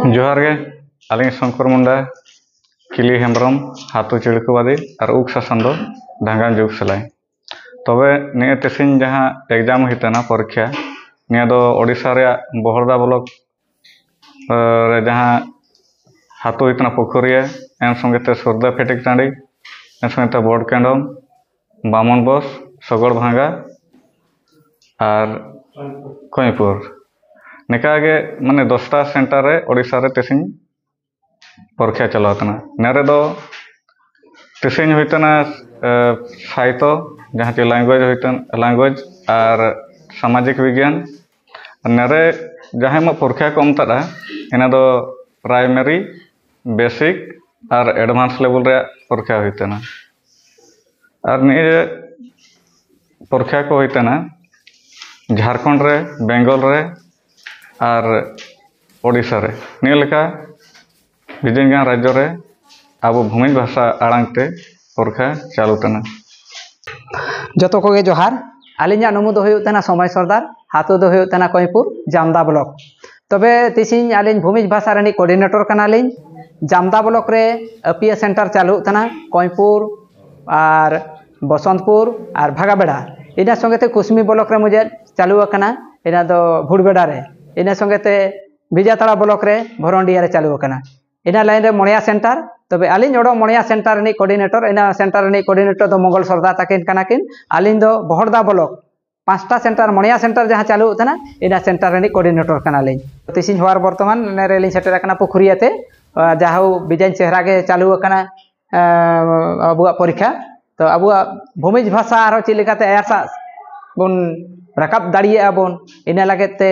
जोहार गे आलिंग शंकर मुंडा किली हेम्ब्रम हाथू चिड़कुबादी और उग शासन दो ढांगान जुग सलाई तबे निये तेसिन जहां एग्जाम हितना परीक्षा निया दो ओडिशा रे बहरदा ब्लॉक रे जहां हाथू हितना पुखुरिया एन संगेते सुरदा फेटिक टांडी एन संगेते बोर्ड कैंडम बामन बस सगड़ भांगा और कईपुर निकागे माने 10टा सेंटर रे ओडिशा रे तेसिन परीक्षा चलातना नेरे दो तेसिन होइतना साहित्य जहां कि लैंग्वेज और सामाजिक विज्ञान नेरे जहां मा परीक्षा को अमता इना दो प्राइमरी बेसिक और एडवांस लेवल रे परीक्षा होइतना और निये परीक्षा को होइतना झारखंड रे बेंगल रे और ओडिशा रे निये लेका विभिन्न राज्य रे अब भूमि भाषा आड़ांगते परीक्षा चालूतना जतो को गे जोहार आलिंजा नमु दो हुयुतना समय सरदार हाथो दो हुयुतना कईपुर जामदा ब्लॉक तबे तिसिन आलिंज भूमि भाषा रनी कोऑर्डिनेटर कनालिंज जामदा ब्लॉक रे अपीए सेंटर चालूतना कईपुर और बसंतपुर और भागाबेड़ा इना संगेते कुसमी ब्लॉक रे मुझे चालू करना इना दो भुड़बेड़ा रे इना संगेते बिजातड़ा ब्लॉक रे भरंडिया रे चालू करना इना लाइन रे मोणिया सेंटर तबे आलिंज ओडो मोणिया सेंटर रे कोऑर्डिनेटर इना सेंटर रे कोऑर्डिनेटर दो मंगल सरदार ताकिन कनाकिन आलिंज दो बहरदा ब्लॉक 5टा सेंटर मोणिया सेंटर जहां चालू होतना इना सेंटर रे कोऑर्डिनेटर कनालिंज तिसिन हवार वर्तमान नेरे लिंग सेटर कना पुखुरियाते जाहौ बिजाइन चेहरा गे चालू करना अबुआ परीक्षा तो अबुआ भूमि भाषा आरो चिलिकाते आयासा बुन रकाब दाड़िया बुन इना लागेते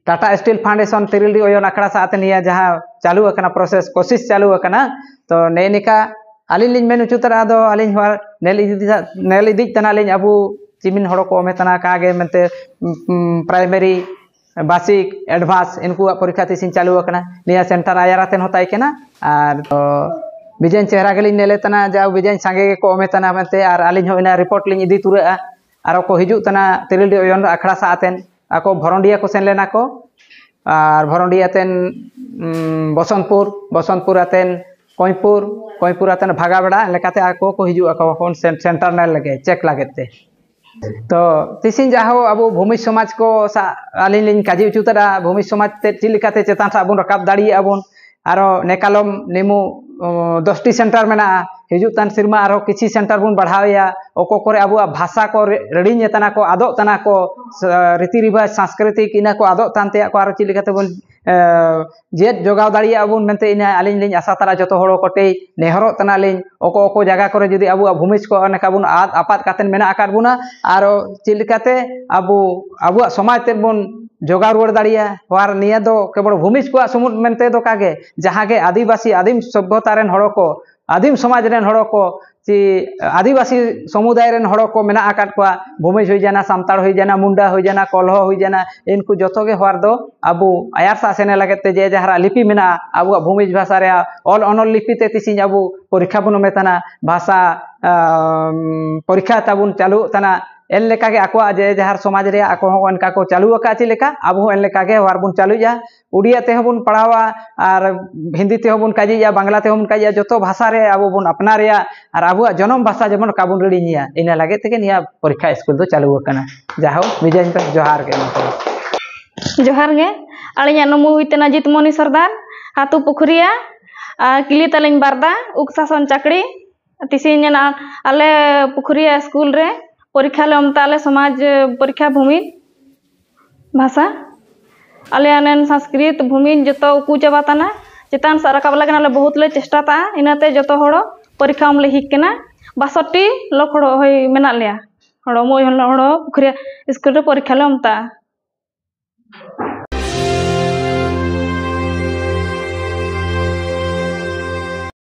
टाटा स्टील फाउंडेशन तिरिल्डी ओयन आखड़ा साथ निया जहां चालू करना प्रोसेस कोशिश चालू करना तो नेनिका आलिन लिन मेन उचुतरा दो आलिन हवार नेल इदी तना लिन अबु चिमिन हड़ो को मेतना कागे मेनते प्राइमरी बेसिक एडवांस इनको परीक्षा तिसिन चालू करना निया सेंटर आयारातेन होताय केना और बिजन चेहरा गेलिन नेले तना जा बिजन सांगे को मेतना मेनते और आलिन हो इना रिपोर्ट लिन इदी तुरा आरो को हिजु तना तिरिल्डी ओयन आखड़ा साथेन आको भरंडिया को सेन लेना को और भरंडिया तेन बसंतपुर आतेन कईपुर आतेन भागाबेड़ा लेकाते आको को हिजु आको सेंटर ने लगे चेक लागेते तो तिसिन जाहो अब भूमि समाज को आलिन लिन काजी उचुतरा भूमि समाज ते चिलिकाते चेतान सा बुन रकाब दाड़ी आबुन आरो नेकालम निमु 10टी सेंटर मेना हिजुतान सिरमा आरो किछि सेंटर बुन बढ़ावया ओको करे अबुआ भाषा को रेडिंग तना को आदो तना को रीति रिवाज सांस्कृतिक इना को आदो तानते को आरो चिलिकाते बुन जेट जोगाव दाड़िया बुन मेनते इना आलिन लिन आशा तारा जतो हड़ो कोटे नेहरो तना लिन ओको जगह करे जदि अबुआ भूमिज को अनेका बुन आपात कातेन मेना आकार बुना आरो चिलिकाते अबुआ समाज ते बुन जोगाव रुवाड़ दाड़िया वार निया दो केवल भूमिज को समुद मेनते दो कागे जहां के आदिवासी आदिम सभ्यता रेन हड़ो को आदिम समाज रेन हड़ो को ची आदिवासी समुदाय रेन हड़ो को मेना आकाट को भूमिज हो जाना सामताड़ हो जाना मुंडा हो जाना कलह हो जाना इनको जतो गे हवार दो अबु आयारसा सेने लगते जे जहारा लिपि मेना अबु भूमिज भाषा रे ऑल अनल लिपि ते तिसिन अबु परीक्षा बुन मेतना भाषा परीक्षा ताबुन चालू तना एन लेका के आको जे जहार समाज रे आको हो अनका को चालू का ची लेका अब एन लेका के हवार बुन चालू जा उड़िया ते बुन पढ़ावा और हिंदी ते बुन काजिया बांग्ला ते बुन काजिया जतो भाषा रे अब बुन अपना रे और अब जन्म भाषा जेमन काबुन रेडिनिया इना लागे ते के निया परीक्षा स्कूल दो चालू करना जाहो विजय पे जोहार गे आलिया नमु हुइतना जितमणि सरदार हाथू पुखुरिया किली तलिंग बारदा उक शासन चाकड़ी तिसिन आले पुखुरिया स्कूल रे परीक्षा ले अमताले समाज परीक्षा भूमि भाषा आले अनन संस्कृत भूमि जतो उकू चाबाताना चितान सा रकाब लागना ले बहुत ले चेष्टा ता इनाते जतो हड़ो परीक्षा ले हिकना 62 लोक हड़ो होय मेना लिया हड़ो मोय हड़ो पुखरिया स्कूल रे परीक्षा ले अमता